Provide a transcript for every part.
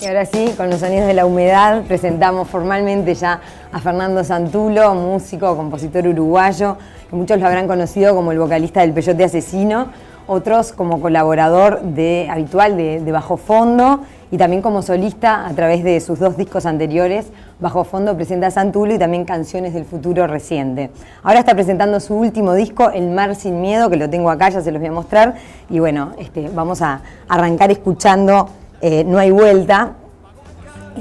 ahora sí, con los sonidos de la humedad, presentamos formalmente ya a Fernando Santulo, músico, compositor uruguayo, que muchos lo habrán conocido como el vocalista del Peyote Asesino, otros como colaborador habitual de Bajo Fondo y también como solista a través de sus 2 discos anteriores. Bajo Fondo presenta a Santulo y también Canciones del Futuro Reciente. Ahora está presentando su último disco, El Mar Sin Miedo, que lo tengo acá, ya se los voy a mostrar. Y bueno, vamos a arrancar escuchando No Hay Vuelta,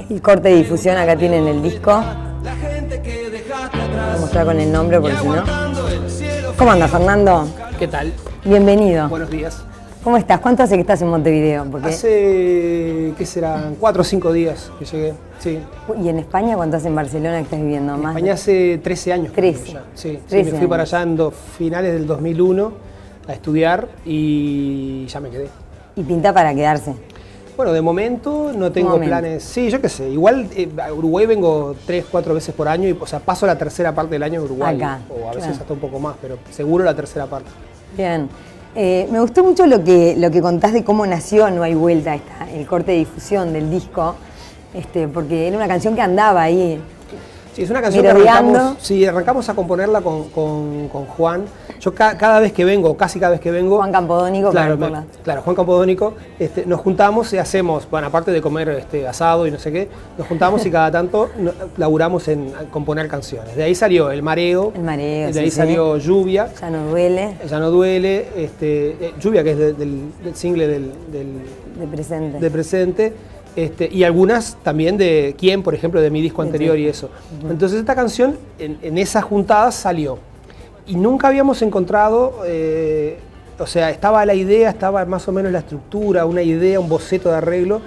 el corte de difusión acá tienen el disco. Voy a mostrar con el nombre porque si no... ¿Cómo anda, Fernando? ¿Qué tal? Bienvenido. Buenos días. ¿Cómo estás? ¿Cuánto hace que estás en Montevideo? Porque... Hace, ¿qué serán? 4 o 5 días que llegué, sí. ¿Y en España cuánto hace en Barcelona que estás viviendo? En España hace 13 años. 13. Ya. Sí, 13 me fui para allá en finales del 2001 a estudiar y ya me quedé. ¿Y pinta para quedarse? Bueno, de momento no tengo planes. Sí, yo qué sé. Igual a Uruguay vengo 3, 4 veces por año y paso la tercera parte del año en Uruguay. Acá, o a veces hasta un poco más, pero seguro la tercera parte. Bien. Me gustó mucho lo que contás de cómo nació No Hay Vuelta, el corte de difusión del disco, porque era una canción que andaba ahí. Sí, es una canción que arrancamos a componerla con Juan. Yo cada vez que vengo, casi cada vez que vengo... Juan Campodónico. Claro, Juan Campodónico, nos juntamos y hacemos, bueno, aparte de comer asado y no sé qué, nos juntamos y cada tanto laburamos en componer canciones. De ahí salió El Mareo, de ahí salió Lluvia. Ya no duele. Ya no duele, Lluvia, que es del single de Presente. Y algunas también de Quién, por ejemplo, de mi disco anterior y eso. Entonces esta canción en esas juntadas salió. Y nunca habíamos encontrado, estaba la idea, estaba más o menos la estructura, una idea, un boceto de arreglo,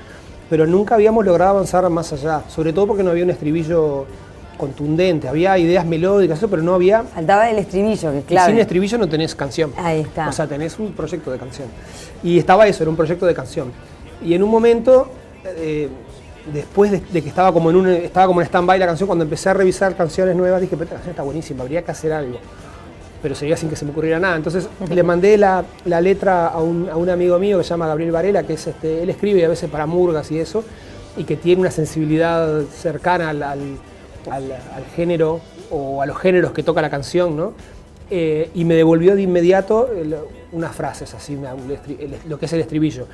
pero nunca habíamos logrado avanzar más allá. Sobre todo porque no había un estribillo contundente, había ideas melódicas, pero no había... Faltaba el estribillo, que es clave. Y sin estribillo no tenés canción. Ahí está. O sea, tenés un proyecto de canción. Y estaba eso, era un proyecto de canción. Y en un momento... después de que estaba como en stand-by la canción, cuando empecé a revisar canciones nuevas, dije, pero esta canción está buenísima, habría que hacer algo. Pero sería sin que se me ocurriera nada. Entonces le mandé la letra a un amigo mío que se llama Gabriel Varela, que es él escribe a veces para murgas y eso, y que tiene una sensibilidad cercana al género o a los géneros que toca la canción, ¿no? Y me devolvió de inmediato unas frases, así, lo que es el estribillo.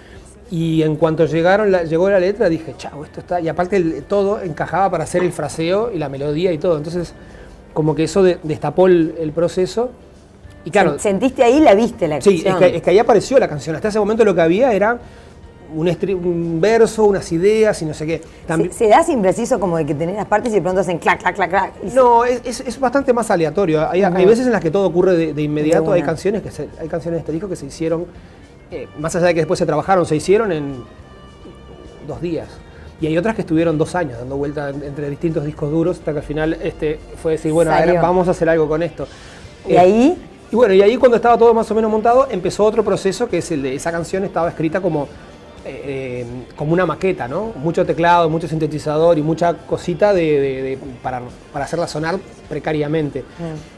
Y en cuanto llegó la letra, dije, chao, esto está... Y aparte todo encajaba para hacer el fraseo y la melodía y todo. Entonces, como que eso destapó el proceso. Y claro... ¿Sentiste ahí la viste la canción? Sí, es que ahí apareció la canción. Hasta ese momento lo que había era un verso, unas ideas y no sé qué. ¿Se da sin preciso como de que tenés las partes y de pronto hacen clac, clac, clac, clac? No, es bastante más aleatorio. Hay veces en las que todo ocurre de inmediato. Hay canciones de este disco que se hicieron... más allá de que después se hicieron en 2 días. Y hay otras que estuvieron 2 años dando vuelta entre distintos discos duros, hasta que al final fue decir, bueno, a ver, vamos a hacer algo con esto. ¿Y ahí? Y ahí cuando estaba todo más o menos montado, empezó otro proceso, que es el de esa canción estaba escrita como una maqueta, ¿no? Mucho teclado, mucho sintetizador y mucha cosita para hacerla sonar precariamente.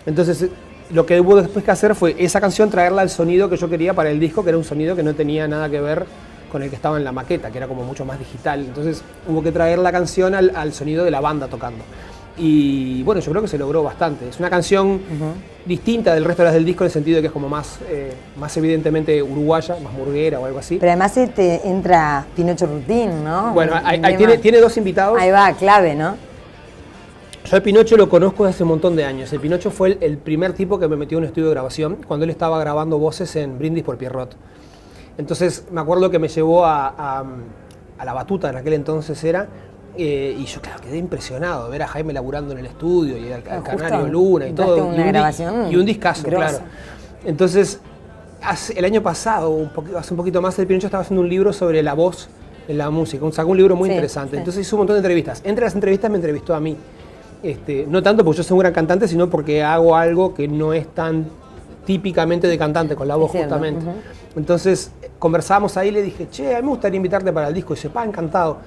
Entonces... lo que hubo después que hacer fue esa canción traerla al sonido que yo quería para el disco, que era un sonido que no tenía nada que ver con el que estaba en la maqueta, que era como mucho más digital. Entonces hubo que traer la canción al sonido de la banda tocando. Y bueno, yo creo que se logró bastante. Es una canción distinta del resto de las del disco en el sentido de que es como más evidentemente uruguaya, más murguera o algo así. Pero además entra Pinocho Rutín, ¿no? Bueno, tiene 2 invitados. Ahí va, clave, ¿no? Yo al Pinocho lo conozco desde hace un montón de años. El Pinocho fue el primer tipo que me metió en un estudio de grabación cuando él estaba grabando voces en Brindis por Pierrot. Entonces me acuerdo que me llevó a La Batuta, en aquel entonces era, y yo claro, quedé impresionado de ver a Jaime laburando en el estudio y al Canario Luna y todo. Grabación y un discazo, grosa. claro. Entonces, el año pasado, hace un poquito más, el Pinocho estaba haciendo un libro sobre la voz en la música. Sacó un libro muy interesante. Entonces hizo un montón de entrevistas. Entre las entrevistas me entrevistó a mí. No tanto porque yo soy un gran cantante, sino porque hago algo que no es tan típicamente de cantante, con la voz justamente. Entonces conversamos ahí y le dije, che, a mí me gustaría invitarte para el disco. Y dice, encantado.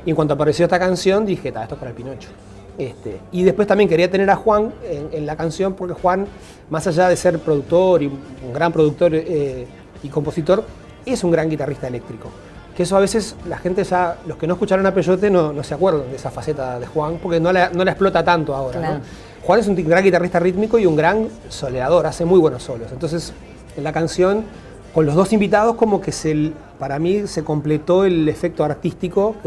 Y en cuanto apareció esta canción, dije, esto es para el Pinocho. Y después también quería tener a Juan en la canción, porque Juan, más allá de ser productor y un gran productor y compositor, es un gran guitarrista eléctrico. que eso a veces la gente ya, los que no escucharon a Peyote no se acuerdan de esa faceta de Juan, porque no la explota tanto ahora, claro. ¿no? Juan es un gran guitarrista rítmico y un gran soleador, hace muy buenos solos. Entonces, en la canción, con los dos invitados, como que para mí se completó el efecto artístico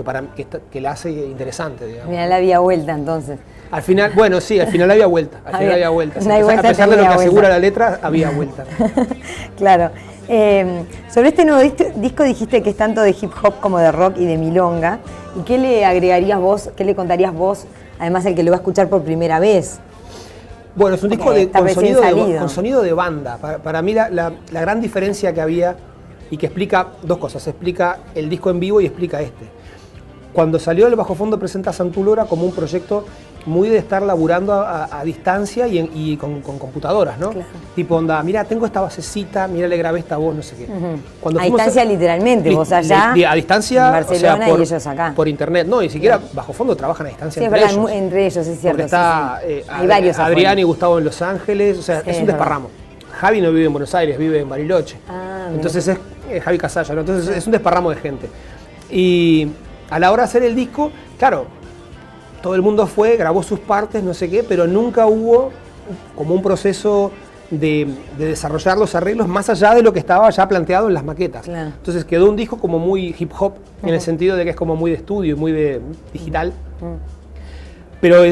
que la hace interesante, digamos. Mira, la había vuelta entonces. Al final, bueno, sí, al final había vuelta. Al final había vuelta. No hay vuelta, a pesar de lo que vuelta. asegura la letra, había vuelta. Claro. Sobre este nuevo disco dijiste que es tanto de hip hop como de rock y de milonga. ¿Y qué le agregarías vos, qué le contarías vos, además el que lo va a escuchar por primera vez? Bueno, es un disco con sonido de banda. Para mí la gran diferencia que había y que explica dos cosas. Explica el disco en vivo y explica este. Cuando salió el Bajo Fondo presenta Santulo era como un proyecto muy de estar laburando a distancia y con computadoras, ¿no? Claro. Tipo onda, mira, tengo esta basecita, mira, le grabé esta voz, no sé qué. A distancia literalmente, vos allá a distancia, en Barcelona, o sea, y ellos acá. Por internet, no, ni siquiera Bajo Fondo trabajan a distancia entre verdad, ellos. Entre ellos, es cierto. Porque está hay varios Adrián afuera. y Gustavo en Los Ángeles, o sea, es un desparramo. Javi no vive en Buenos Aires, vive en Bariloche. Entonces es Javi Casalla, ¿no? Entonces es un desparramo de gente. Y a la hora de hacer el disco, claro, todo el mundo grabó sus partes, no sé qué, pero nunca hubo como un proceso de desarrollar los arreglos más allá de lo que estaba ya planteado en las maquetas. Claro. Entonces quedó un disco como muy hip hop, en el sentido de que es como muy de estudio y muy de digital. Pero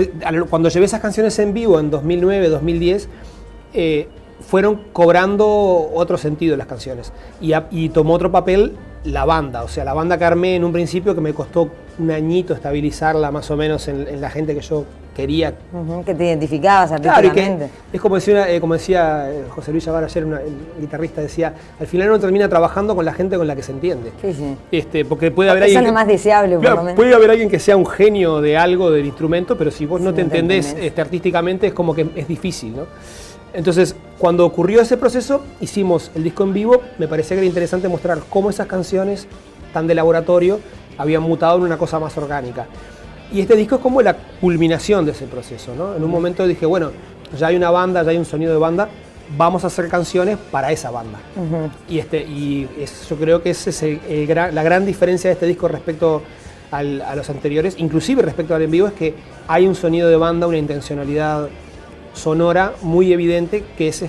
cuando llevé esas canciones en vivo en 2009, 2010, fueron cobrando otro sentido las canciones. Y tomó otro papel la banda. O sea, la banda que armé en un principio, que me costó un añito estabilizarla más o menos en la gente que yo quería. Que te identificabas artísticamente. Claro, y que es como decía José Luis Yavar ayer, el guitarrista decía, al final uno termina trabajando con la gente con la que se entiende. Sí. Porque puede haber alguien... Eso es lo más deseable, por lo menos. Puede haber alguien que sea un genio de algo, del instrumento, pero si vos no te entendés artísticamente, es como que es difícil, ¿no? Entonces, cuando ocurrió ese proceso, hicimos el disco en vivo. Me parecía que era interesante mostrar cómo esas canciones tan de laboratorio habían mutado en una cosa más orgánica. Y este disco es como la culminación de ese proceso, ¿no? En un momento dije, bueno, ya hay una banda, ya hay un sonido de banda, vamos a hacer canciones para esa banda. Yo creo que esa es la gran diferencia de este disco respecto a los anteriores, inclusive respecto al en vivo, es que hay un sonido de banda, una intencionalidad sonora muy evidente, que es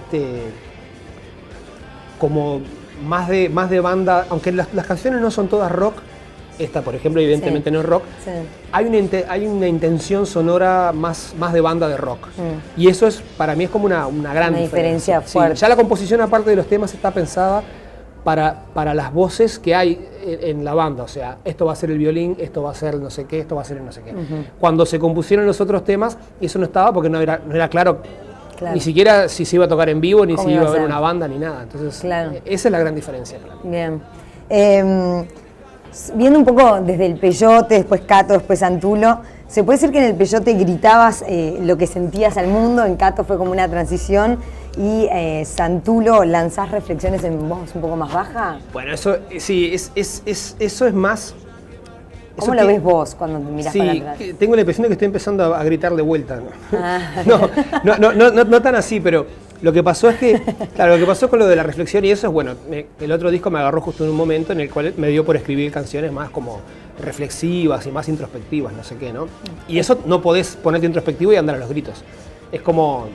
como más de banda, aunque las canciones no son todas rock. Esta, por ejemplo, evidentemente no es rock. Sí. Hay una intención sonora más de banda de rock. Y eso para mí es como una gran diferencia fuerte. Sí, ya la composición, aparte de los temas, está pensada para las voces que hay en la banda. O sea, esto va a ser el violín, esto va a ser no sé qué, esto va a ser el no sé qué. Cuando se compusieron los otros temas, eso no estaba porque no era claro. Ni siquiera si se iba a tocar en vivo, ni si iba a haber una banda, ni nada. Entonces, esa es la gran diferencia. Bien. Viendo un poco desde el Peyote, después Cato, después Santulo, ¿se puede decir que en el Peyote gritabas lo que sentías al mundo? En Cato fue como una transición y Santulo lanzás reflexiones en voz un poco más baja. Bueno, eso sí, eso es más... ¿Cómo lo ves vos cuando te mirás para atrás? Sí, tengo la impresión de que estoy empezando a gritar de vuelta. No tan así, pero lo que pasó es que, claro, lo que pasó con lo de la reflexión y eso es, bueno, el otro disco me agarró justo en un momento en el cual me dio por escribir canciones más como reflexivas y más introspectivas, no sé qué, ¿no? Y eso no podés ponerte introspectivo y andar a los gritos. Es como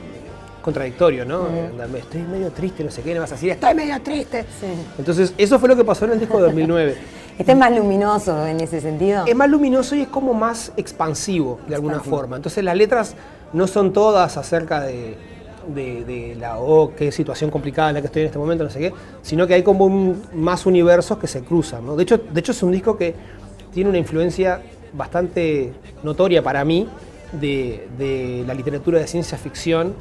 contradictorio, ¿no? Estoy medio triste, no sé qué, me vas a decir, estoy medio triste. Sí. Entonces, eso fue lo que pasó en el disco de 2009. Este es más luminoso en ese sentido. Es más luminoso y es como más expansivo de alguna forma. Entonces las letras no son todas acerca de qué situación complicada en la que estoy en este momento, no sé qué, sino que hay como más universos que se cruzan, ¿no? De hecho es un disco que tiene una influencia bastante notoria para mí de la literatura de ciencia ficción,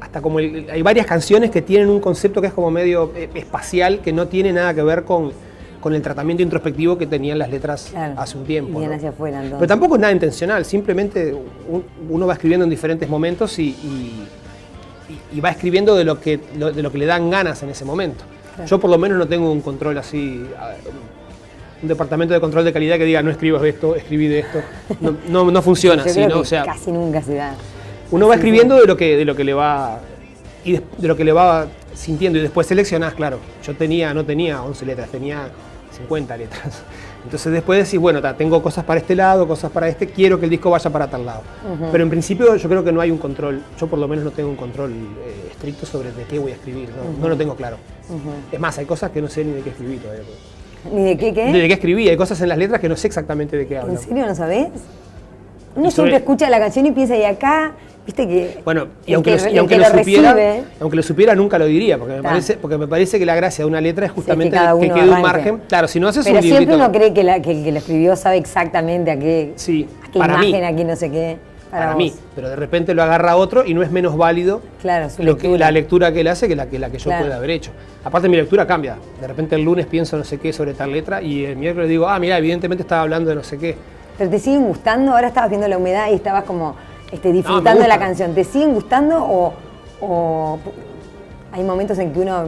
hasta como hay varias canciones que tienen un concepto que es como medio espacial, que no tiene nada que ver con el tratamiento introspectivo que tenían las letras hace un tiempo. Bien, ¿no? Hacia afuera, entonces. Pero tampoco es nada intencional, simplemente uno va escribiendo en diferentes momentos y va escribiendo de lo que le dan ganas en ese momento. Claro. Yo por lo menos no tengo un control así, un departamento de control de calidad que diga no escribas de esto, escribí de esto. No funciona así, ¿no? O sea, casi nunca se da. Uno va escribiendo de lo que le va y de lo que le va sintiendo y después seleccionás, claro. Yo no tenía 11 letras, tenía 50 letras. Entonces después decís, bueno, tengo cosas para este lado, cosas para este, quiero que el disco vaya para tal lado. Pero en principio yo creo que no hay un control, yo por lo menos no tengo un control estricto sobre de qué voy a escribir, no lo tengo claro. Es más, hay cosas que no sé ni de qué escribir todavía. ¿Ni de qué? De qué escribí, hay cosas en las letras que no sé exactamente de qué hablo. ¿En serio no sabés? Uno siempre escucha la canción y piensa, y acá, viste que... Bueno, y aunque lo supiera, nunca lo diría, porque me parece que la gracia de una letra es justamente que quede un margen. Claro, si no haces un librito... Pero siempre uno cree que el que lo escribió sabe exactamente a qué, a qué imagen, a qué no sé qué. Para mí, pero de repente lo agarra otro y no es menos válido la lectura que él hace que la que yo pueda haber hecho. Aparte mi lectura cambia. De repente el lunes pienso no sé qué sobre tal letra y el miércoles digo, mira, evidentemente estaba hablando de no sé qué. ¿Pero te siguen gustando? Ahora estabas viendo La Humedad y estabas como disfrutando de la canción. ¿Te siguen gustando o hay momentos en que uno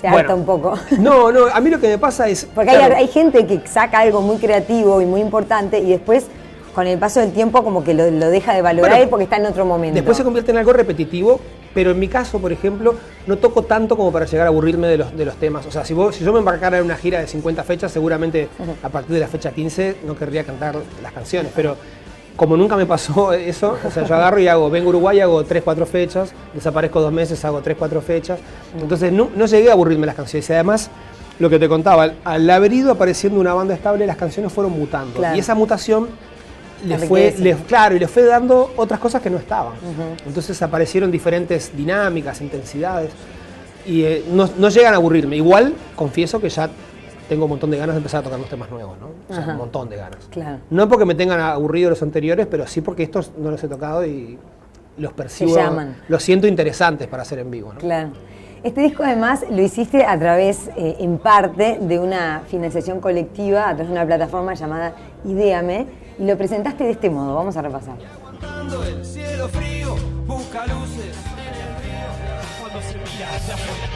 se harta un poco? No, a mí lo que me pasa es... Porque hay gente que saca algo muy creativo y muy importante y después, con el paso del tiempo, como que lo deja de valorar porque está en otro momento. Después se convierte en algo repetitivo, pero en mi caso, por ejemplo, no toco tanto como para llegar a aburrirme de los temas. O sea, si yo me embarcara en una gira de 50 fechas, seguramente a partir de la fecha 15 no querría cantar las canciones, pero como nunca me pasó eso, o sea, yo agarro y vengo a Uruguay, hago 3, 4 fechas, desaparezco 2 meses, hago 3, 4 fechas, entonces no llegué a aburrirme las canciones. Y además, lo que te contaba, al haber ido apareciendo una banda estable, las canciones fueron mutando. Claro. Y esa mutación le fue dando otras cosas que no estaban. Entonces aparecieron diferentes dinámicas, intensidades, y no llegan a aburrirme. Igual, confieso que ya tengo un montón de ganas de empezar a tocar los temas nuevos, ¿no? O sea, un montón de ganas. Claro. No porque me tengan aburrido los anteriores, pero sí porque estos no los he tocado y los percibo, los siento interesantes para hacer en vivo, ¿no? Claro. Este disco además lo hiciste a través, en parte, de una financiación colectiva, a través de una plataforma llamada Ideame, y lo presentaste de este modo. Vamos a repasar. Aguantando el cielo frío, busca luces. Cuando se mira hacia afuera.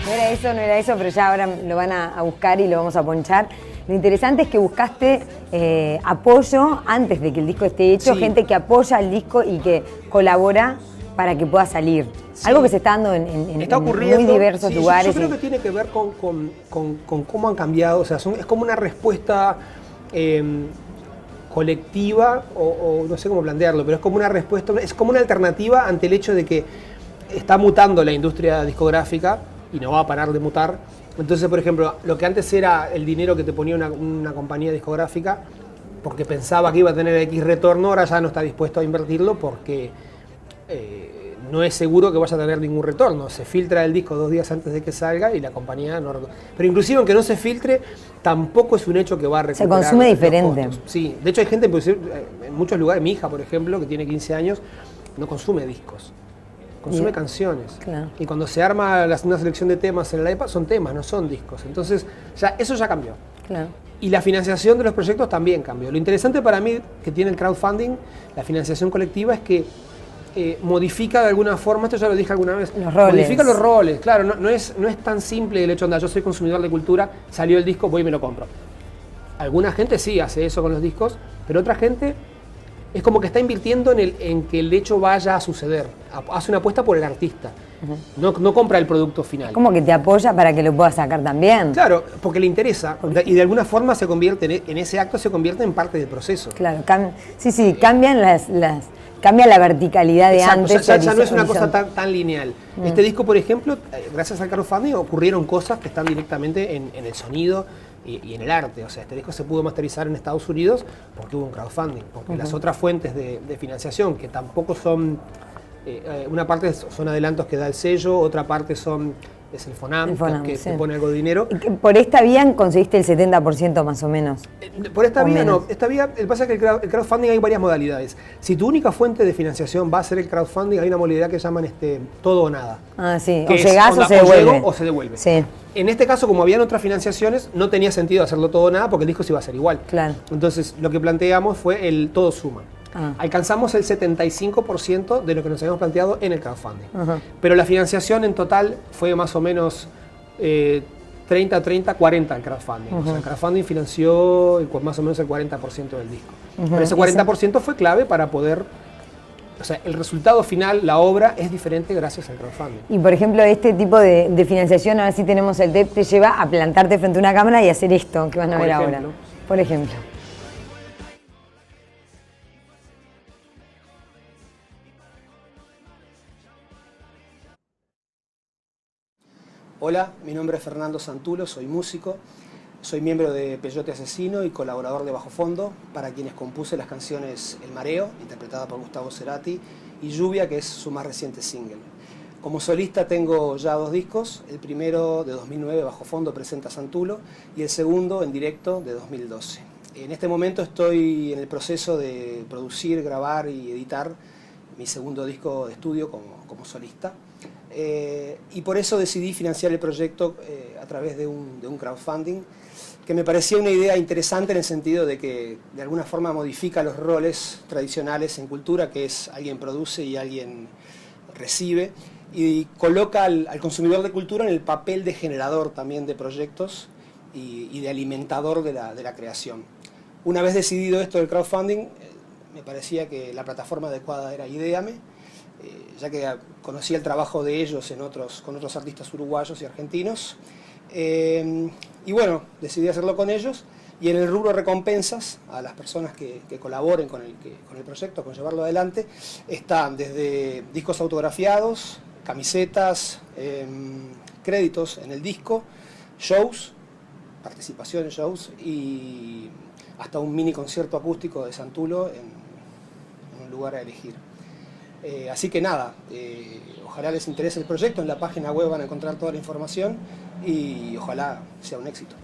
No era eso, pero ya ahora lo van a buscar y lo vamos a ponchar. Lo interesante es que buscaste apoyo antes de que el disco esté hecho, gente que apoya el disco y que colabora para que pueda salir. Sí. Algo que se está dando en muy diversos lugares. Yo creo que tiene que ver con cómo han cambiado, o sea, es como una respuesta colectiva, o no sé cómo plantearlo, pero es como una respuesta, es como una alternativa ante el hecho de que está mutando la industria discográfica y no va a parar de mutar. Entonces, por ejemplo, lo que antes era el dinero que te ponía una compañía discográfica porque pensaba que iba a tener X retorno, ahora ya no está dispuesto a invertirlo porque no es seguro que vaya a tener ningún retorno. Se filtra el disco 2 días antes de que salga y la compañía no... Pero inclusive aunque no se filtre, tampoco es un hecho que va a recuperar. Se consume diferente. Sí, de hecho hay gente en muchos lugares, mi hija por ejemplo, que tiene 15 años, no consume discos. Consume canciones. Claro. Y cuando se arma una selección de temas en el iPad, son temas, no son discos. Entonces, eso ya cambió. Claro. Y la financiación de los proyectos también cambió. Lo interesante para mí que tiene el crowdfunding, la financiación colectiva, es que modifica de alguna forma, esto ya lo dije alguna vez, modifica los roles. Claro, no es tan simple el hecho de yo soy consumidor de cultura, salió el disco, voy y me lo compro. Alguna gente sí hace eso con los discos, pero otra gente es como que está invirtiendo en que el hecho vaya a suceder. Hace una apuesta por el artista. No compra el producto final. Como que te apoya para que lo puedas sacar también. Claro, porque le interesa. Y de alguna forma se convierte, en ese acto se convierte en parte del proceso. Claro, cambian cambia la verticalidad de antes. Ya no es una cosa tan lineal. Este disco, por ejemplo, gracias al crowdfunding ocurrieron cosas que están directamente en el sonido y en el arte. O sea, este disco se pudo masterizar en Estados Unidos porque hubo un crowdfunding, porque las otras fuentes de financiación, que tampoco son, una parte son adelantos que da el sello, otra parte es el FONAM, que te pone algo de dinero. ¿Por esta vía conseguiste el 70% más o menos? Por esta vía no. Esta vía, el pasa es que el crowdfunding hay varias modalidades. Si tu única fuente de financiación va a ser el crowdfunding, hay una modalidad que llaman todo o nada. Ah, sí. O llegás o se devuelve. O se devuelve. Sí. En este caso, como habían otras financiaciones, no tenía sentido hacerlo todo o nada porque el disco se iba a hacer igual. Claro. Entonces, lo que planteamos fue el todo suma. Alcanzamos el 75% de lo que nos habíamos planteado en el crowdfunding. Pero la financiación en total fue más o menos 30, 40 el crowdfunding. O sea, el crowdfunding financió más o menos el 40% del disco. Pero ese 40% fue clave para poder o sea, el resultado final, la obra, es diferente gracias al crowdfunding. Y por ejemplo, este tipo de financiación, ahora sí tenemos el TEP, te lleva a plantarte frente a una cámara y hacer esto que van a ver ahora. Por ejemplo. Hola, mi nombre es Fernando Santulo, soy músico, soy miembro de Peyote Asesino y colaborador de Bajo Fondo, para quienes compuse las canciones El Mareo, interpretada por Gustavo Cerati, y Lluvia, que es su más reciente single. Como solista tengo ya 2 discos, el primero de 2009, Bajo Fondo, presenta Santulo, y el segundo en directo de 2012. En este momento estoy en el proceso de producir, grabar y editar mi segundo disco de estudio como solista. Y por eso decidí financiar el proyecto a través de un crowdfunding, que me parecía una idea interesante en el sentido de que de alguna forma modifica los roles tradicionales en cultura, que es alguien produce y alguien recibe, y coloca al consumidor de cultura en el papel de generador también de proyectos y de alimentador de la creación. Una vez decidido esto del crowdfunding, me parecía que la plataforma adecuada era Ideame, ya que conocía el trabajo de ellos con otros artistas uruguayos y argentinos. Y bueno, decidí hacerlo con ellos, y en el rubro recompensas a las personas que colaboren con el proyecto, con llevarlo adelante, están desde discos autografiados, camisetas, créditos en el disco, shows, participación en shows y hasta un mini concierto acústico de Santulo en un lugar a elegir. Así que nada, ojalá les interese el proyecto, en la página web van a encontrar toda la información y ojalá sea un éxito.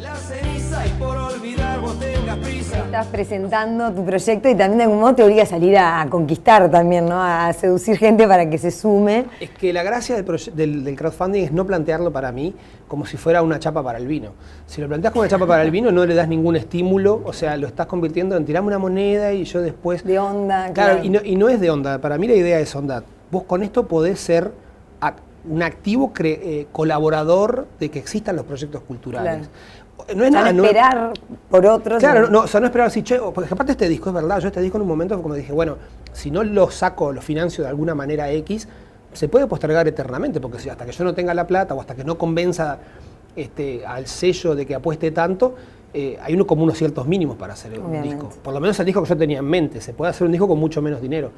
La ceniza y por olvidar vos tengas prisa. Estás presentando tu proyecto y también de algún modo te obliga a salir a conquistar también, ¿no? A seducir gente para que se sume. Es que la gracia del crowdfunding es no plantearlo para mí como si fuera una chapa para el vino. Si lo planteas como una chapa para el vino, no le das ningún estímulo, o sea, lo estás convirtiendo en tirame una moneda y yo después... De onda, claro. Y no es de onda, para mí la idea es onda. Vos con esto podés ser un activo colaborador de que existan los proyectos culturales. Claro. No es nada, esperar por otros. Claro, no, o sea, no esperar así, che, porque aparte este disco, es verdad, yo este disco en un momento como dije, bueno, si no lo saco, lo financio de alguna manera X, se puede postergar eternamente, porque si hasta que yo no tenga la plata o hasta que no convenza al sello de que apueste tanto, hay como unos ciertos mínimos para hacer un disco. Por lo menos el disco que yo tenía en mente, se puede hacer un disco con mucho menos dinero,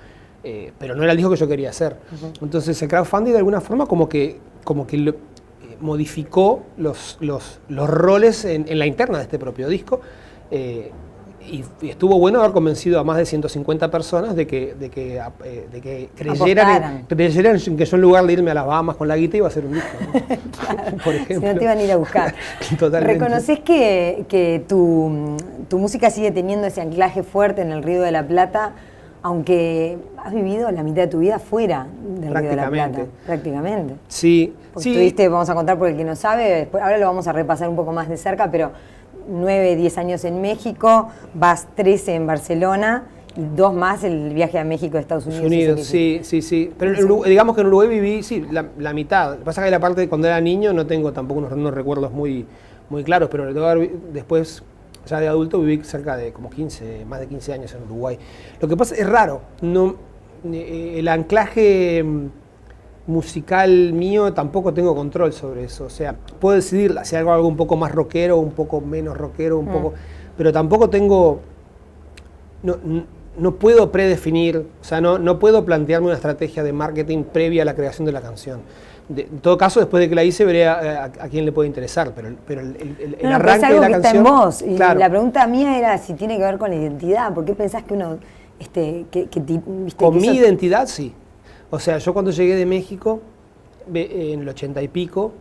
pero no era el disco que yo quería hacer. Entonces el crowdfunding de alguna forma como que modificó los roles en la interna de este propio disco, y estuvo bueno haber convencido a más de 150 personas de que creyeran en que yo, en lugar de irme a las Bahamas con la guita, iba a hacer un disco, ¿no? Claro. Por ejemplo. Si no te iban a ir a buscar. Totalmente. ¿Reconoces que tu música sigue teniendo ese anclaje fuerte en el Río de la Plata, aunque has vivido la mitad de tu vida fuera del Río de la Plata? Prácticamente. Sí. Porque tuviste, vamos a contar por el que no sabe, después, ahora lo vamos a repasar un poco más de cerca, pero 9, 10 años en México, vas 13 en Barcelona y 2 más el viaje a México de Estados Unidos. Sí. Pero digamos que en Uruguay viví, la mitad. Lo que pasa es que la parte de cuando era niño no tengo tampoco unos recuerdos muy claros, pero después, ya de adulto, viví cerca de como más de 15 años en Uruguay. Lo que pasa es raro, el anclaje musical mío tampoco tengo control sobre eso, o sea, puedo decidir si hago algo un poco más rockero, un poco menos rockero, poco, pero tampoco tengo, no puedo predefinir, o sea, no puedo plantearme una estrategia de marketing previa a la creación de la canción. En todo caso, después de que la hice, veré a quién le puede interesar, pero el arranque es algo de la que canción... está en vos, y claro. La pregunta mía era si tiene que ver con la identidad. ¿Por qué pensás que uno... Con mi identidad, sí. O sea, yo cuando llegué de México, en el 80 y pico,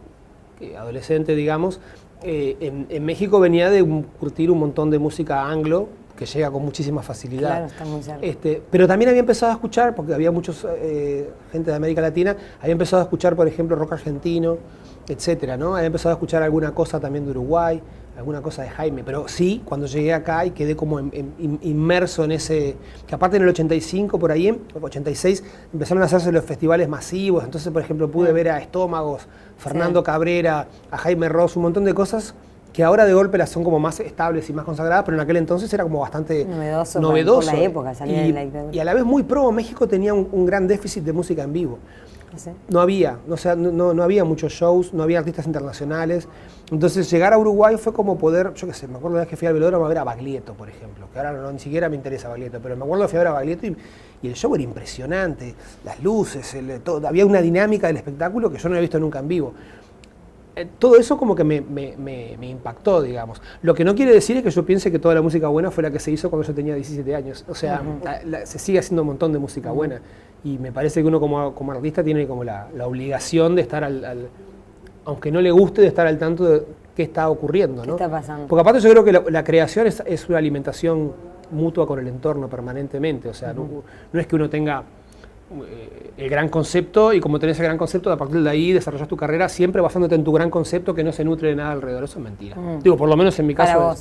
adolescente, digamos, en México venía de curtir un montón de música anglo, que llega con muchísima facilidad. Claro, está muy cerca. Pero también había empezado a escuchar, porque había muchos gente de América Latina, había empezado a escuchar, por ejemplo, rock argentino, etcétera, ¿no? Había empezado a escuchar alguna cosa también de Uruguay, alguna cosa de Jaime, pero sí, cuando llegué acá y quedé como inmerso en ese, que aparte en el 85, por ahí, en el 86, empezaron a hacerse los festivales masivos, entonces, por ejemplo, pude ver a Estómagos, Fernando Cabrera, a Jaime Ross, un montón de cosas que ahora de golpe las son como más estables y más consagradas, pero en aquel entonces era como bastante novedoso. novedoso. Por la época, salía de la dictadura. Y a la vez muy pro, México tenía un gran déficit de música en vivo. ¿Sí? No había, o sea, no había muchos shows, no había artistas internacionales. Entonces llegar a Uruguay fue como poder, yo qué sé, me acuerdo la vez que fui al Velódromo a ver a Baglietto, por ejemplo, que ahora ni siquiera me interesa Baglietto, pero me acuerdo que fui a ver a Baglietto y el show era impresionante, las luces, todo, había una dinámica del espectáculo que yo no había visto nunca en vivo. Todo eso como que me impactó, digamos. Lo que no quiere decir es que yo piense que toda la música buena fue la que se hizo cuando yo tenía 17 años. O sea, se sigue haciendo un montón de música buena. Y me parece que uno como artista tiene como la obligación de estar aunque no le guste, de estar al tanto de qué está ocurriendo, ¿no? ¿Qué está pasando? Porque aparte yo creo que la creación es una alimentación mutua con el entorno permanentemente. O sea, no es que uno tenga el gran concepto y como tenés el gran concepto, a partir de ahí desarrollas tu carrera siempre basándote en tu gran concepto que no se nutre de nada alrededor. Eso es mentira. Digo, por lo menos en mi caso,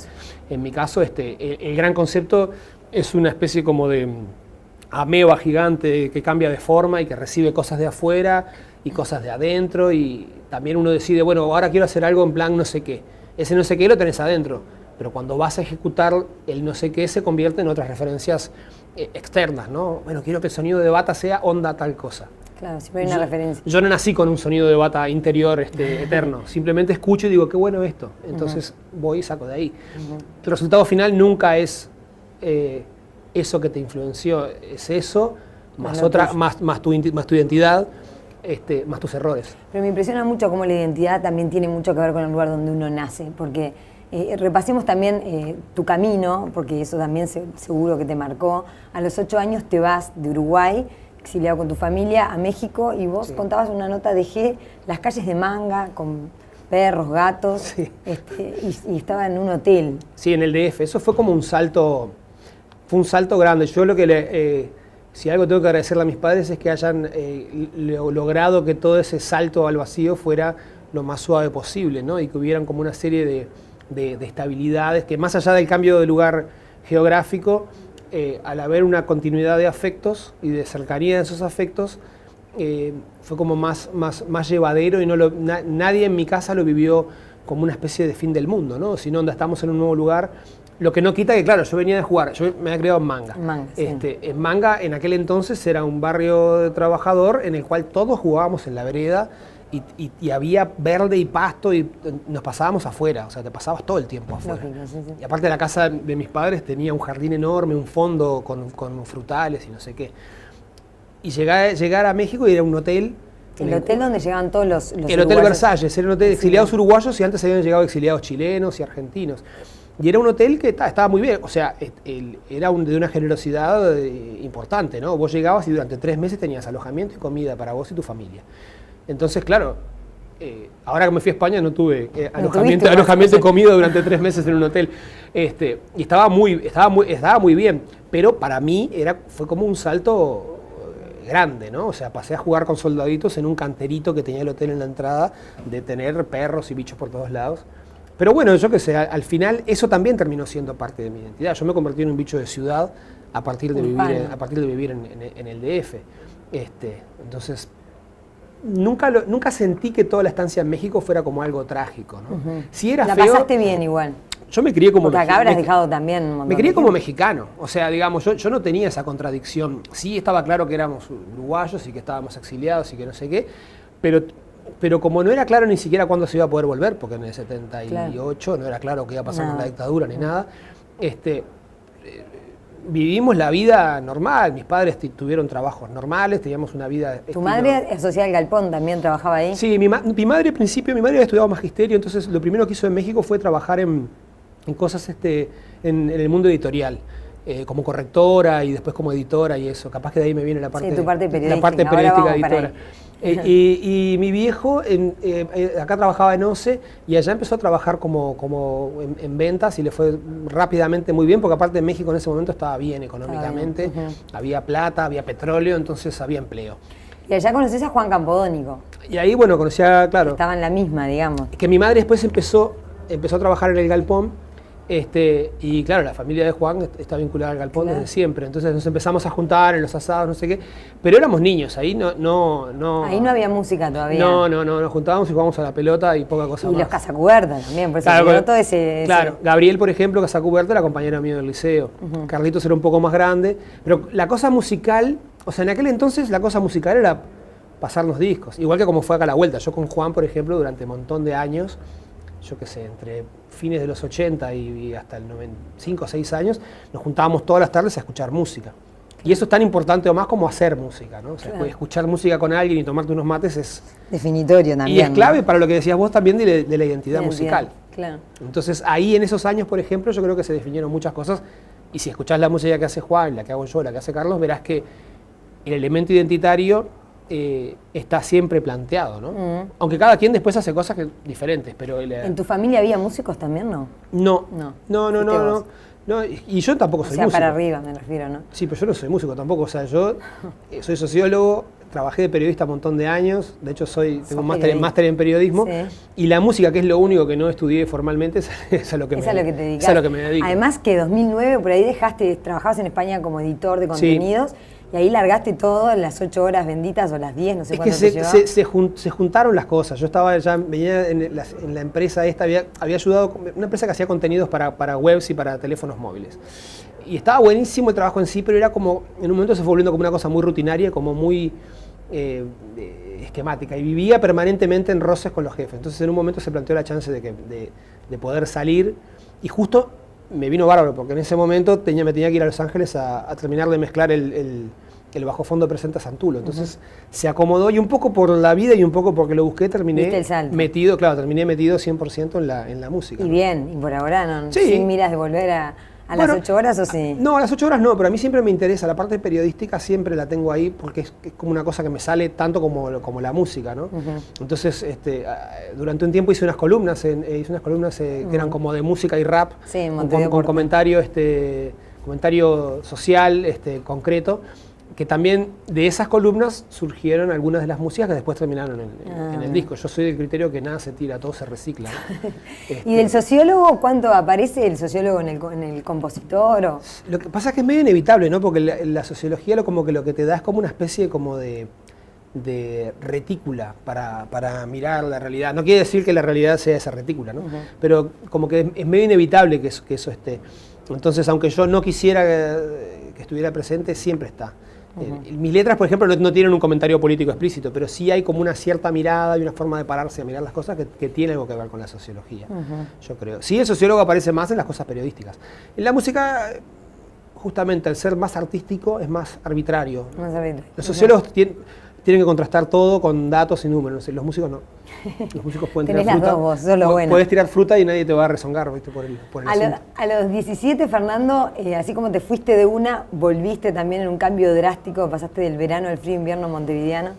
el gran concepto es una especie como de ameba gigante que cambia de forma y que recibe cosas de afuera y cosas de adentro, y también uno decide, bueno, ahora quiero hacer algo en plan no sé qué. Ese no sé qué lo tenés adentro, pero cuando vas a ejecutar el no sé qué se convierte en otras referencias externas, ¿no? Bueno, quiero que el sonido de bata sea onda tal cosa. Claro, siempre hay una referencia. Yo no nací con un sonido de bata interior eterno, simplemente escucho y digo, qué bueno esto, entonces voy y saco de ahí. El resultado final nunca es eso que te influenció, es eso, más tu identidad, más tus errores. Pero me impresiona mucho cómo la identidad también tiene mucho que ver con el lugar donde uno nace, porque repasemos también tu camino, porque eso también seguro que te marcó. A los 8 años te vas de Uruguay, exiliado con tu familia, a México, y vos contabas una nota, dejé las calles de Manga con perros, gatos, y estaba en un hotel. Sí, en el DF. Eso fue como un salto, fue un salto grande. Yo lo que si algo tengo que agradecerle a mis padres es que hayan logrado que todo ese salto al vacío fuera lo más suave posible, ¿no? Y que hubieran como una serie de estabilidades, que más allá del cambio de lugar geográfico, al haber una continuidad de afectos y de cercanía de esos afectos, fue como más llevadero, y nadie en mi casa lo vivió como una especie de fin del mundo, ¿no? Sino donde estamos en un nuevo lugar. Lo que no quita que, claro, yo venía de jugar, yo me había criado en Manga. En Manga, en aquel entonces, era un barrio de trabajador en el cual todos jugábamos en la vereda y había verde y pasto y nos pasábamos afuera, o sea, te pasabas todo el tiempo afuera. Y aparte la casa de mis padres tenía un jardín enorme, un fondo con frutales y no sé qué. Y llegar a México y ir a un hotel. El hotel donde llegaban todos los el uruguayos. Hotel Versalles, era un hotel de exiliados uruguayos, y antes habían llegado exiliados chilenos y argentinos. Y era un hotel que estaba muy bien, o sea, era de una generosidad importante, ¿no? Vos llegabas y durante 3 meses tenías alojamiento y comida para vos y tu familia. Entonces, claro, ahora que me fui a España no tuve alojamiento y comida durante 3 meses en un hotel. Y estaba muy bien, pero para mí fue como un salto grande, ¿no? O sea, pasé a jugar con soldaditos en un canterito que tenía el hotel en la entrada, de tener perros y bichos por todos lados. Pero bueno, yo qué sé, al final eso también terminó siendo parte de mi identidad. Yo me convertí en un bicho de ciudad a partir de vivir en el DF. Entonces, nunca sentí que toda la estancia en México fuera como algo trágico, ¿no? Si era la feo, pasaste bien igual. Yo me crié como porque acá habrás dejado también un montón me crié de como tiempo. mexicano, o sea, digamos, yo no tenía esa contradicción. Sí estaba claro que éramos uruguayos y que estábamos exiliados y que no sé qué, pero como no era claro ni siquiera cuándo se iba a poder volver, porque en el 78 no era claro qué iba a pasar con la dictadura ni nada, vivimos la vida normal. Mis padres tuvieron trabajos normales, teníamos una vida... ¿Tu madre asociada al galpón también trabajaba ahí? Sí, mi madre al principio, mi madre había estudiado magisterio, entonces lo primero que hizo en México fue trabajar en cosas en el mundo editorial, como correctora y después como editora y eso. Capaz que de ahí me viene la parte, tu parte periodística. La parte periodística editora. Y mi viejo acá trabajaba en OCE y allá empezó a trabajar como en ventas y le fue rápidamente muy bien, porque aparte en México en ese momento estaba bien económicamente, había plata, había petróleo, entonces había empleo. Y allá conoces a Juan Campodónico. Y ahí, bueno, conocía, claro. Estaba en la misma, digamos. Que mi madre después empezó a trabajar en el galpón Y claro, la familia de Juan está vinculada al galpón Claro. desde siempre. Entonces nos empezamos a juntar en los asados, no sé qué. Pero éramos niños, ahí no. Ahí no había música todavía. No, nos juntábamos y jugábamos a la pelota y poca cosa Y más. los cazacubertas también, por eso Claro, quedó todo ese... claro, Gabriel, por ejemplo, Casacuberta era compañero mío del liceo. Carlitos era un poco más grande. Pero la cosa musical, o sea, en aquel entonces la cosa musical era pasarnos discos. Igual que como fue acá a la vuelta. Yo con Juan, por ejemplo, durante un montón de años, yo qué sé, entre fines de los 80 y hasta el 95 o 6 años, nos juntábamos todas las tardes a escuchar música. Y eso es tan importante o más como hacer música, ¿no? O sea, Claro. escuchar música con alguien y tomarte unos mates es... Definitorio también. Y es clave ¿no? para lo que decías vos también de la identidad musical. Claro. Entonces ahí en esos años, por ejemplo, yo creo que se definieron muchas cosas. Y si escuchás la música que hace Juan, la que hago yo, la que hace Carlos, verás que el elemento identitario está siempre planteado, ¿no? Aunque cada quien después hace cosas diferentes, pero... ¿En tu familia había músicos también, no? No, No. Fuiste vos. no, y yo tampoco O soy sea, músico. para arriba me refiero, ¿no? Sí, pero yo no soy músico tampoco, o sea, yo soy sociólogo, trabajé de periodista un montón de años, de hecho tengo un máster en periodismo, Sí. y la música, que es lo único que no estudié formalmente, es a lo que Es a lo que te dedicas. es a lo que me dedico. Además que 2009 por ahí trabajabas en España como editor de contenidos y ahí largaste todo en las 8 horas benditas o las 10, no sé Es que cuánto te llevaba. se juntaron las cosas. Yo estaba venía en la empresa esta, había ayudado, una empresa que hacía contenidos para webs y para teléfonos móviles. Y estaba buenísimo el trabajo en sí, pero era como, en un momento se fue volviendo como una cosa muy rutinaria, como muy esquemática. Y vivía permanentemente en roces con los jefes. Entonces en un momento se planteó la chance de poder salir. Y justo me vino bárbaro, porque en ese momento me tenía que ir a Los Ángeles a terminar de mezclar el bajo fondo presenta Santulo. Entonces se acomodó, y un poco por la vida y un poco porque lo busqué, terminé Diste el salto. metido 100% en la música. Y bien, y por ahora no, Sí. sin miras de volver a Bueno, las 8 horas o sí. No, a las 8 horas no, pero a mí siempre me interesa. La parte periodística siempre la tengo ahí porque es como una cosa que me sale tanto como la música, ¿no? Entonces, durante un tiempo hice unas columnas, que eran como de música y rap, Sí, en con Montevideo Portal. comentario social concreto, que también de esas columnas surgieron algunas de las músicas que después terminaron en el disco. Yo soy del criterio que nada se tira, todo se recicla, ¿no? ¿Y del sociólogo cuánto aparece el sociólogo en el compositor? O? Lo que pasa es que es medio inevitable, ¿no? Porque la sociología como que lo que te da es como una especie como de retícula para mirar la realidad. No quiere decir que la realidad sea esa retícula, ¿no? Pero como que es medio inevitable que eso esté. Entonces, aunque yo no quisiera que estuviera presente, siempre está. Mis letras, por ejemplo, no tienen un comentario político explícito, pero sí hay como una cierta mirada y una forma de pararse a mirar las cosas que tiene algo que ver con la sociología, yo creo. Sí, el sociólogo aparece más en las cosas periodísticas. En la música, justamente, al ser más artístico, es más arbitrario. Más arbitrario. Los sociólogos tienen que contrastar todo con datos y números. Los músicos no. Los músicos pueden Tenés tirar las fruta. dos vos, eso es lo bueno. Puedes tirar fruta y nadie te va a rezongar, ¿viste? Por el asunto. A los 17, Fernando, así como te fuiste de una, volviste también en un cambio drástico, pasaste del verano al frío invierno montevideano,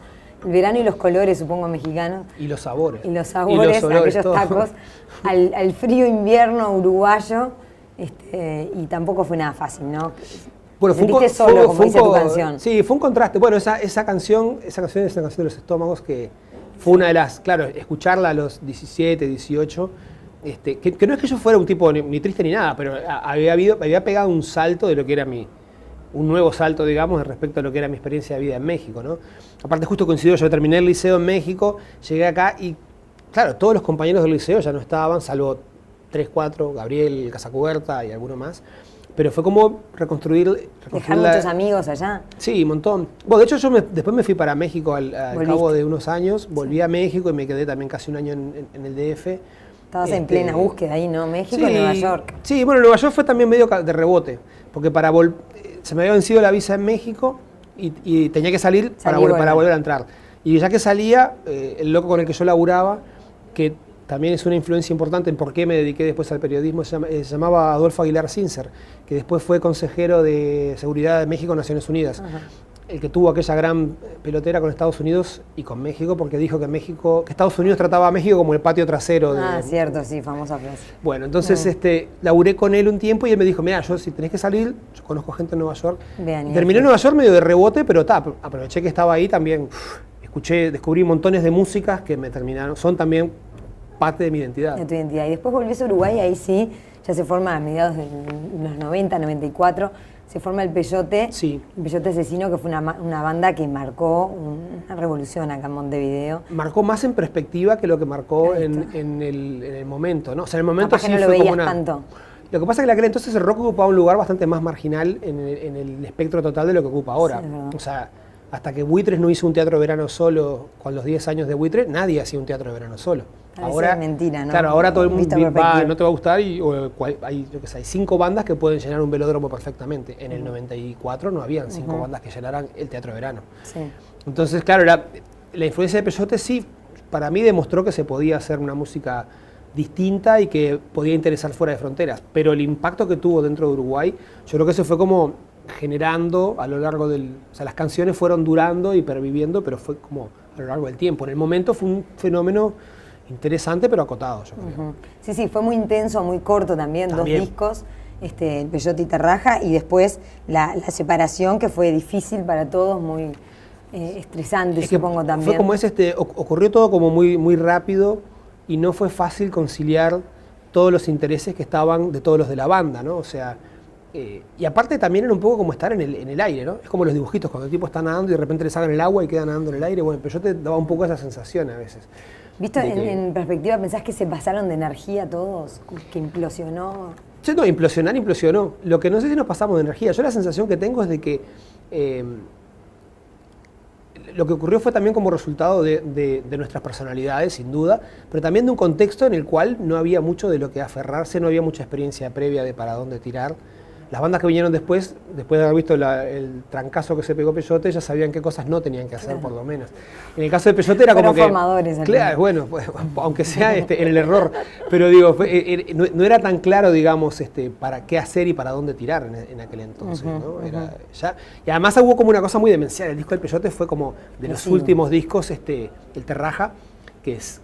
el verano y los colores, supongo, mexicanos, Y los sabores. y los sabores, olores, aquellos todo. tacos, al frío invierno uruguayo, y tampoco fue nada fácil, ¿no? Bueno, Te sentiste solo, como dice tu canción. Sí, fue un contraste. Bueno, esa canción es una canción de Los Estómagos que fue una de las, claro, escucharla a los 17, 18, que no es que yo fuera un tipo ni triste ni nada, pero había pegado un salto de lo que era un nuevo salto, digamos, respecto a lo que era mi experiencia de vida en México, ¿no? Aparte, justo coincidió, yo terminé el liceo en México, llegué acá y, claro, todos los compañeros del liceo ya no estaban, salvo 3, 4, Gabriel, Casacuberta y alguno más. Pero fue como reconstruir Dejar muchos amigos allá. Sí, un montón. Bueno, de hecho yo después me fui para México al cabo de unos años, volví a México y me quedé también casi un año en el DF. Estabas en plena búsqueda ahí, ¿no? México Sí, y Nueva York. Sí, bueno, Nueva York fue también medio de rebote, porque se me había vencido la visa en México y tenía que salir para volver a entrar. Y ya que salía, el loco con el que yo laburaba, que también es una influencia importante en por qué me dediqué después al periodismo, se llamaba Adolfo Aguilar Sincer, que después fue consejero de Seguridad de México en Naciones Unidas. Ajá. El que tuvo aquella gran pelotera con Estados Unidos y con México, porque dijo que Estados Unidos trataba a México como el patio trasero. Cierto, sí, famosa frase. Bueno, entonces laburé con él un tiempo y él me dijo, mira, yo si tenés que salir, yo conozco gente en Nueva York. Bien, Terminé en Nueva York medio de rebote, pero aproveché que estaba ahí también, descubrí montones de músicas que me terminaron, son también parte de mi identidad. De tu identidad. Y después volvés a Uruguay y ahí sí, ya se forma a mediados de los 90, 94, se forma el Peyote, Sí. el Peyote Asesino, que fue una banda que marcó una revolución acá en Montevideo. Marcó más en perspectiva que lo que marcó Ahí en, está. en el momento, ¿no? O sea, en el momento Capaz que sí no lo fue como veías una... tanto. Lo que pasa es que en aquel entonces el rock ocupaba un lugar bastante más marginal en el espectro total de lo que ocupa ahora. Sí, es verdad. O sea, hasta que Buitres no hizo un teatro de verano solo con los 10 años de Buitres, nadie hacía un teatro de verano solo. Parece mentira, ¿no? Claro, ahora todo el mundo Visto va, perspectiva. no te va a gustar y hay, yo qué sé, hay 5 bandas que pueden llenar un velódromo perfectamente. En el 94 no habían 5 bandas que llenaran el teatro de verano. Sí. Entonces, claro, la influencia de Peyote sí, para mí demostró que se podía hacer una música distinta y que podía interesar fuera de fronteras. Pero el impacto que tuvo dentro de Uruguay, yo creo que eso fue como generando a lo largo del... O sea, las canciones fueron durando y perviviendo, pero fue como a lo largo del tiempo. En el momento fue un fenómeno interesante, pero acotado, yo creo. Ujú. Sí, sí, fue muy intenso, muy corto también, También. 2 discos, el Peyote y Terraja, y después la separación, que fue difícil para todos, muy estresante, Es que supongo también. fue como ocurrió todo como muy, muy rápido y no fue fácil conciliar todos los intereses que estaban de todos los de la banda, ¿no? O sea, y aparte también era un poco como estar en el aire, ¿no? Es como los dibujitos, cuando el tipo está nadando y de repente le sacan el agua y queda nadando en el aire. Bueno, pero yo te daba un poco esa sensación a veces. ¿Visto de que- en perspectiva, pensás que se pasaron de energía todos? ¿Que implosionó? Sí, no, implosionó. Lo que no sé si nos pasamos de energía. Yo la sensación que tengo es de que lo que ocurrió fue también como resultado de nuestras personalidades, sin duda, pero también de un contexto en el cual no había mucho de lo que aferrarse, no había mucha experiencia previa de para dónde tirar. Las bandas que vinieron después de haber visto el trancazo que se pegó Peyote, ya sabían qué cosas no tenían que hacer, por lo menos. En el caso de Peyote era Fueron como que... formadores al final. Claro, bueno, pues, aunque sea en el error, pero digo, no era tan claro, digamos, para qué hacer y para dónde tirar en aquel entonces, ¿no? Era ya, y además hubo como una cosa muy demencial. El disco del Peyote fue como de los Masivo. últimos discos, el Terraja,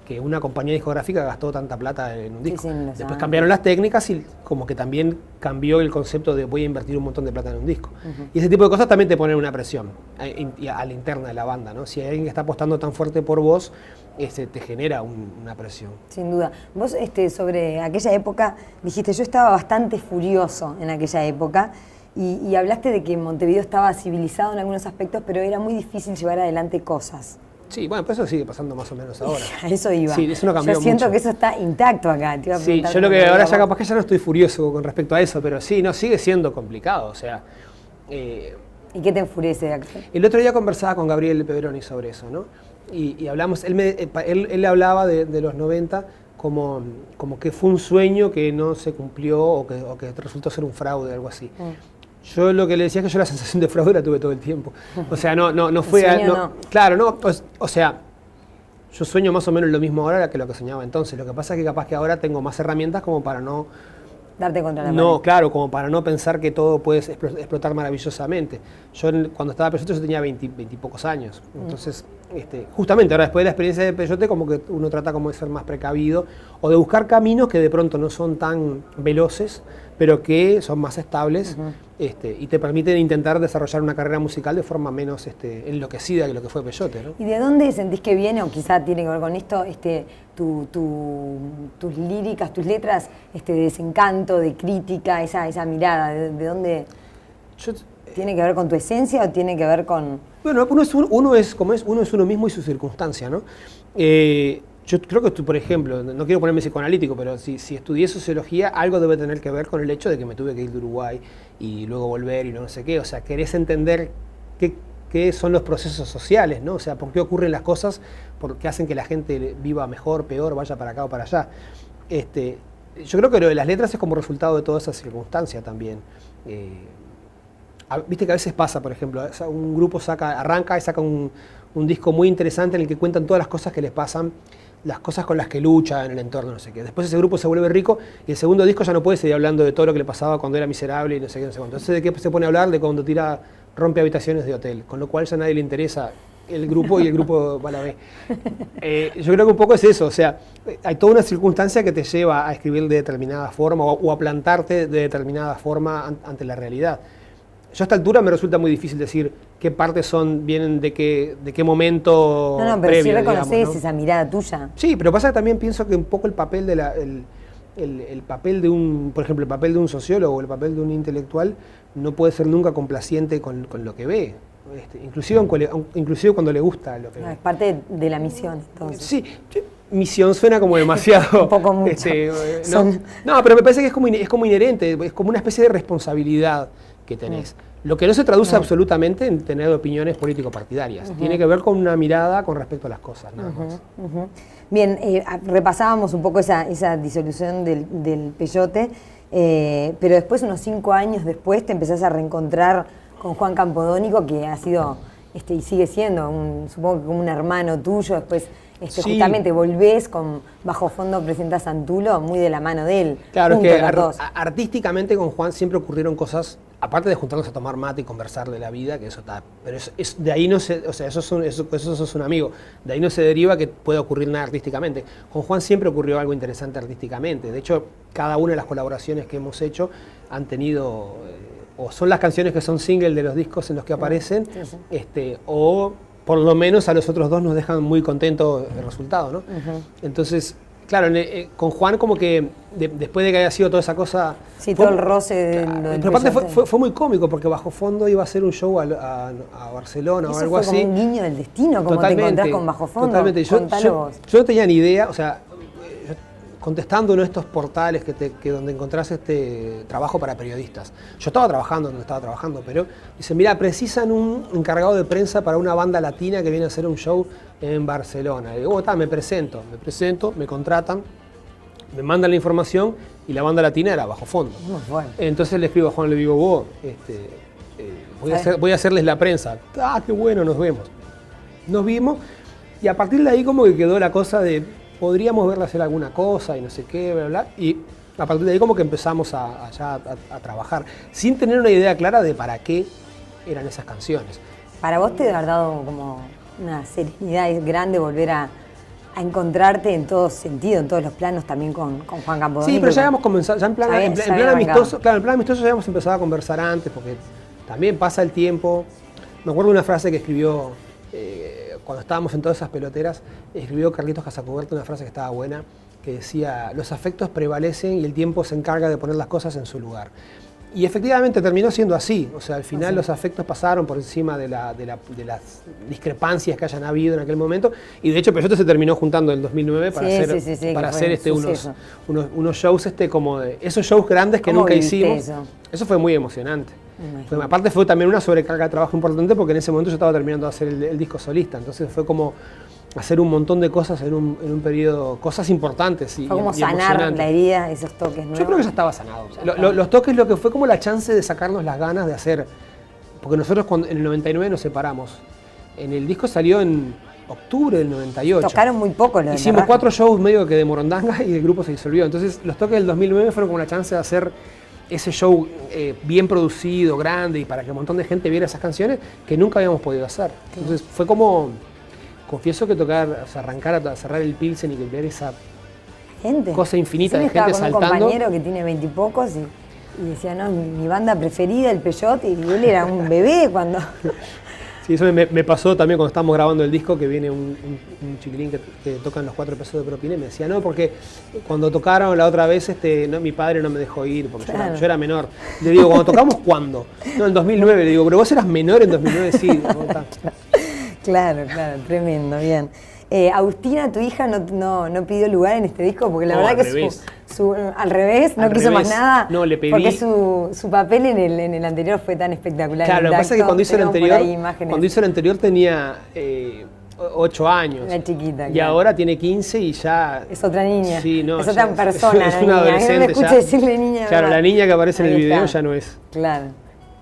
que una compañía discográfica gastó tanta plata en un disco. Sí, lo Después saben. cambiaron las técnicas y como que también cambió el concepto de voy a invertir un montón de plata en un disco. Y ese tipo de cosas también te ponen una presión a la interna de la banda, ¿no? Si hay alguien que está apostando tan fuerte por vos, te genera una presión. Sin duda. Vos, sobre aquella época, dijiste, yo estaba bastante furioso en aquella época, y hablaste de que Montevideo estaba civilizado en algunos aspectos, pero era muy difícil llevar adelante cosas. Sí, bueno, pues eso sigue pasando más o menos ahora. A eso iba. Sí, eso no cambió Yo siento mucho. que eso está intacto acá. Te iba a Sí, preguntar yo lo cómo que lo ahora veías ya vos. capaz que ya no estoy furioso con respecto a eso, pero sí, no, sigue siendo complicado, o sea... ¿Y qué te enfurece, Axel? El otro día conversaba con Gabriel Peveroni sobre eso, ¿no? Y hablamos, él hablaba de los 90 como que fue un sueño que no se cumplió o que resultó ser un fraude, algo así. Yo lo que le decía es que yo la sensación de fraude la tuve todo el tiempo. O sea, no fue... sueño no. Claro, no, o sea... Yo sueño más o menos lo mismo ahora que lo que soñaba entonces. Lo que pasa es que capaz que ahora tengo más herramientas como para no... Darte contra la No, pared. claro, como para no pensar que todo puede explotar maravillosamente. Yo cuando estaba Peyote yo tenía 20 y pocos años. Entonces, justamente ahora después de la experiencia de Peyote como que uno trata como de ser más precavido o de buscar caminos que de pronto no son tan veloces, pero que son más estables y te permiten intentar desarrollar una carrera musical de forma menos enloquecida que lo que fue Peyote, ¿no? ¿Y de dónde sentís que viene, o quizá tiene que ver con esto, tus líricas, tus letras, de desencanto, de crítica, esa mirada? ¿De dónde tiene que ver con tu esencia o tiene que ver con...? Bueno, uno es uno mismo y su circunstancia, ¿no? Yo creo que tú, por ejemplo, no quiero ponerme psicoanalítico, pero si estudié sociología, algo debe tener que ver con el hecho de que me tuve que ir de Uruguay y luego volver y no sé qué. O sea, querés entender qué son los procesos sociales, ¿no? O sea, por qué ocurren las cosas, por qué hacen que la gente viva mejor, peor, vaya para acá o para allá. Yo creo que lo de las letras es como resultado de toda esa circunstancia también. Viste que a veces pasa, por ejemplo, un grupo arranca y saca un disco muy interesante en el que cuentan todas las cosas que les pasan, las cosas con las que lucha en el entorno, no sé qué. Después ese grupo se vuelve rico y el segundo disco ya no puede seguir hablando de todo lo que le pasaba cuando era miserable y no sé qué, no sé cuánto. Entonces, ¿de qué se pone a hablar? De cuando rompe habitaciones de hotel, con lo cual ya a nadie le interesa el grupo y el grupo va a la B. Yo creo que un poco es eso, o sea, hay toda una circunstancia que te lleva a escribir de determinada forma o a plantarte de determinada forma ante la realidad. Yo a esta altura me resulta muy difícil decir qué partes vienen de qué momento. No, pero previo, sí reconoces digamos, ¿no? esa mirada tuya. Sí, pero pasa que también pienso que un poco el papel el papel de un, por ejemplo, el papel de un sociólogo o el papel de un intelectual no puede ser nunca complaciente con lo que ve. Inclusive cuando le gusta lo que ve. Es parte de la misión, entonces. Sí, misión suena como demasiado. Un poco mucho. No, pero me parece que es como inherente, es como una especie de responsabilidad que tenés. Lo que no se traduce absolutamente en tener opiniones político-partidarias. Tiene que ver con una mirada con respecto a las cosas, nada más. Bien, repasábamos un poco esa disolución del Peyote, pero después, unos 5 años después, te empezás a reencontrar con Juan Campodónico, que ha sido y sigue siendo, supongo que como un hermano tuyo. Después Sí. justamente volvés con Bajo Fondo, presenta Santulo, muy de la mano de él. Claro, es que los dos. artísticamente con Juan siempre ocurrieron cosas, aparte de juntarnos a tomar mate y conversar de la vida, que eso está, pero de ahí no se, o sea, eso es un amigo, de ahí no se deriva que pueda ocurrir nada artísticamente. Con Juan siempre ocurrió algo interesante artísticamente. De hecho, cada una de las colaboraciones que hemos hecho han tenido, o son las canciones que son single de los discos en los que aparecen, o por lo menos a los otros dos nos dejan muy contentos el resultado, ¿no? Entonces, claro, con Juan como que después de que haya sido toda esa cosa... Sí, todo el roce del pero aparte fue muy cómico, porque Bajo Fondo iba a hacer un show a Barcelona o algo así. Eso fue como un guiño del destino, como te encontrás con Bajo Fondo. Totalmente. Yo no tenía ni idea, o sea, contestando uno de estos portales donde encontrás trabajo para periodistas. Yo estaba trabajando donde estaba trabajando, pero dicen, mira, precisan un encargado de prensa para una banda latina que viene a hacer un show en Barcelona. Y digo, me presento, me contratan, me mandan la información y la banda latina era Bajo Fondo. Muy bueno. Entonces le escribo a Juan, le digo, vos, voy a hacerles la prensa. Ah, qué bueno, nos vemos. Nos vimos y a partir de ahí como que quedó la cosa de podríamos verla hacer alguna cosa y no sé qué, bla, bla, y a partir de ahí como que empezamos a trabajar, sin tener una idea clara de para qué eran esas canciones. Para vos te ha dado como una serenidad grande volver a encontrarte en todo sentido, en todos los planos, también con Juan Campodónico. Sí, pero ya habíamos comenzado, ya en plan amistoso, claro, en plan amistoso ya habíamos empezado a conversar antes, porque también pasa el tiempo. Me acuerdo de una frase que escribió cuando estábamos en todas esas peloteras, escribió Carlitos Casacuberta una frase que estaba buena, que decía, los afectos prevalecen y el tiempo se encarga de poner las cosas en su lugar. Y efectivamente terminó siendo así, o sea, al final los afectos pasaron por encima de las discrepancias que hayan habido en aquel momento, y de hecho Peyote se terminó juntando en el 2009 para hacer unos shows como esos shows grandes que nunca hicimos. Eso fue muy emocionante. Aparte fue también una sobrecarga de trabajo importante porque en ese momento yo estaba terminando de hacer el disco solista, entonces fue como hacer un montón de cosas en un periodo, cosas importantes y fue como sanar la herida, esos toques nuevos. Yo creo que ya estaba sanado. Los toques lo que fue como la chance de sacarnos las ganas de hacer, porque nosotros en el 99 nos separamos, en el disco salió en octubre del 98. Tocaron muy poco. Hicimos 4 shows medio que de morondanga y el grupo se disolvió, entonces los toques del 2009 fueron como la chance de hacer ese show bien producido, grande, y para que un montón de gente viera esas canciones que nunca habíamos podido hacer. Entonces fue como, confieso que tocar, o sea, arrancar a cerrar el Pilsen y que ver esa cosa infinita de gente saltando. Un compañero que tiene 20 y pocos y decía, no, mi banda preferida, el Peyote, y él era un bebé cuando... Sí, eso me pasó también cuando estábamos grabando el disco, que viene un chiquilín que tocan los 4 pesos de propina y me decía, no, porque cuando tocaron la otra vez mi padre no me dejó ir porque yo era menor. Le digo, ¿cuando tocamos cuándo? No, en 2009. Le digo, pero vos eras menor en 2009, sí. Claro, tremendo, bien. Agustina, tu hija, no pidió lugar en este disco porque la verdad que al revés, no quiso más nada. No, le pedí. Porque su papel en el anterior fue tan espectacular. Claro, lo que pasa es que cuando hizo el anterior tenía 8 años. Una chiquita. Y ahora tiene 15 y ya... Es otra niña. Sí, no, es otra persona. Es una adolescente. No me escuché decirle niña. Claro, ¿verdad? La niña que aparece en el video ya no es. Claro.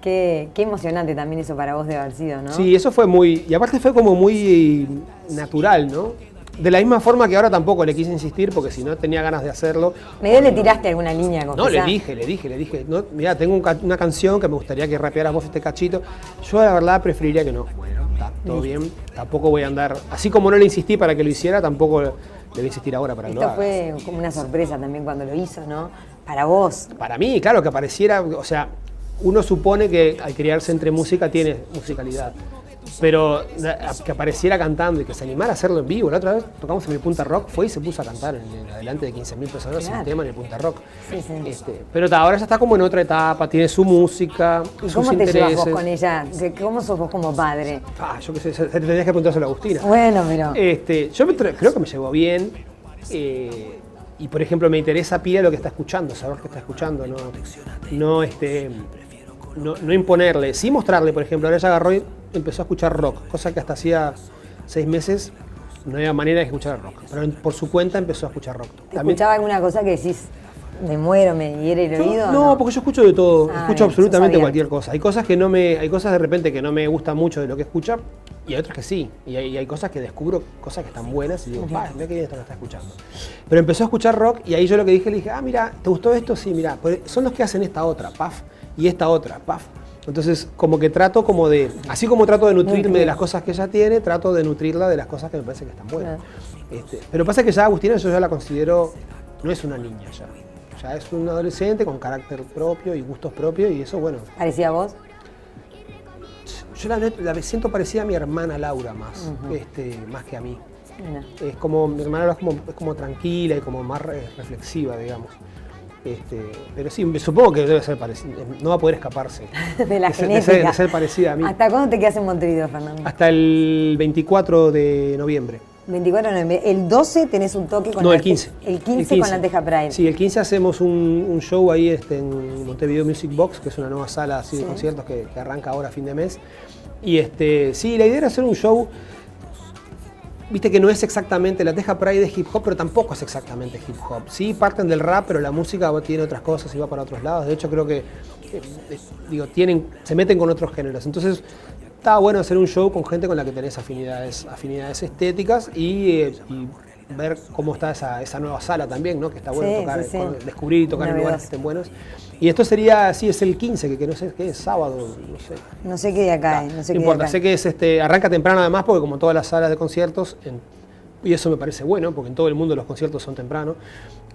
Qué emocionante también eso para vos de haber sido, ¿no? Sí, eso fue muy... Y aparte fue como muy natural, ¿no? De la misma forma que ahora tampoco le quise insistir porque si no tenía ganas de hacerlo. ¿Medio le tiraste alguna línea? No, le dije, no, mira, tengo una canción que me gustaría que rapearas vos este cachito. Yo la verdad preferiría que no. Bueno, está todo bien, tampoco voy a andar... Así como no le insistí para que lo hiciera, tampoco le voy a insistir ahora para que lo haga. Esto fue como una sorpresa también cuando lo hizo, ¿no? Para vos. Para mí, claro, que apareciera, o sea... Uno supone que al criarse entre música tiene musicalidad. Pero que apareciera cantando y que se animara a hacerlo en vivo. La otra vez tocamos en el Punta Rock, fue y se puso a cantar delante de 15.000 personas Claro. el tema en el Punta Rock. Sí, sí. Pero ahora ya está como en otra etapa, tiene su música, ¿Y sus cómo te intereses. llevas vos con ella? ¿Cómo sos vos como padre? Yo qué sé, tendrías que preguntárselo a Agustina. Bueno, pero... Creo que me llevo bien. Y por ejemplo, me interesa pila lo que está escuchando, saber qué está escuchando, no imponerle, sí mostrarle. Por ejemplo, ahora ella agarró y empezó a escuchar rock, cosa que hasta hacía 6 meses no había manera de escuchar rock, pero por su cuenta empezó a escuchar rock. ¿Te escuchaba alguna cosa que decís, me muero, me hiere el oído? No, porque yo escucho de todo, escucho Bien, absolutamente sos cualquier cosa. Hay cosas de repente que no me gustan mucho de lo que escucha, y hay otras que sí. Y hay cosas que descubro, cosas que están buenas, y digo, mira qué bien esto que está escuchando. Pero empezó a escuchar rock, y ahí yo lo que dije, le dije, mira, ¿te gustó esto? Sí, mira, son los que hacen esta otra, paf, y esta otra, paf. Entonces, como que trato así como trato de nutrirme de las cosas que ella tiene, trato de nutrirla de las cosas que me parece que están buenas. Pero pasa que ya Agustina yo ya la considero, no es una niña ya. Ya es un adolescente con carácter propio y gustos propios, y eso, bueno. ¿Parecía a vos? Yo la siento parecida a mi hermana Laura más, más que a mí. Bueno. Es como, mi hermana Laura es como tranquila y como más reflexiva, digamos. Pero sí, supongo que debe ser parecida, no va a poder escaparse De la de genética. ser parecida a mí. ¿Hasta cuándo te quedas en Montevideo, Fernando? Hasta el 24 de noviembre. 24 de noviembre. El 12 tenés un toque con No, la el 15. El 15 con la Teja Pride. Sí, el 15 hacemos un show ahí en Montevideo Music Box, que es una nueva sala así de Sí. conciertos que arranca ahora a fin de mes. Y sí, la idea era hacer un show, viste que no es exactamente, la Teja Pride es hip hop, pero tampoco es exactamente hip hop. Sí, parten del rap, pero la música tiene otras cosas y va para otros lados. De hecho, creo que, se meten con otros géneros. Entonces, estaba bueno hacer un show con gente con la que tenés afinidades estéticas y ver cómo está esa nueva sala también, ¿no? Que está bueno Sí, tocar, sí, sí. descubrir y tocar en lugares Novedoso. que estén buenos. Y esto sería, sí, es el 15, que no sé qué es, sábado, no sé. No sé qué día cae. No sé No qué importa, día sé cae. que es arranca temprano además, porque como todas las salas de conciertos, y eso me parece bueno, porque en todo el mundo los conciertos son temprano,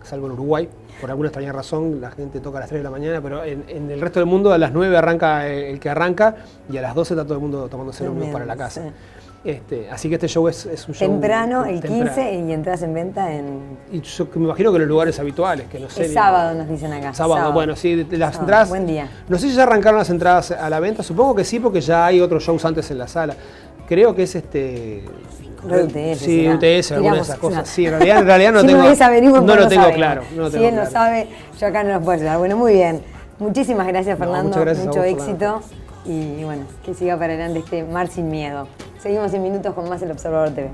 salvo en Uruguay, por alguna extraña razón la gente toca a las 3 de la mañana, pero en el resto del mundo a las 9 arranca el que arranca, y a las 12 está todo el mundo tomándose lo mismo para la casa. Sí. Así que este show es un show Temprano, el temprano. 15, y entras en venta en... Y yo me imagino que en los lugares habituales, que no sé. Es sábado, nos dicen acá. Sábado, bueno, sí, de las Sábado, entradas. buen día. No sé si ya arrancaron las entradas a la venta, supongo que sí, porque ya hay otros shows antes en la sala. Creo que es UTS, sí, será. UTS, alguna de Tiramos esas cosas. una. Sí, en realidad no Si tengo. me hubiese averiguado, no pues lo tengo sabemos. claro. No lo Si tengo él lo claro. sabe, yo acá no lo puedo ayudar. Bueno, muy bien. Muchísimas gracias, Fernando. muchas gracias a Mucho vos, éxito. Y bueno, que siga para adelante este Mar Sin Miedo. Seguimos en minutos con más El Observador TV.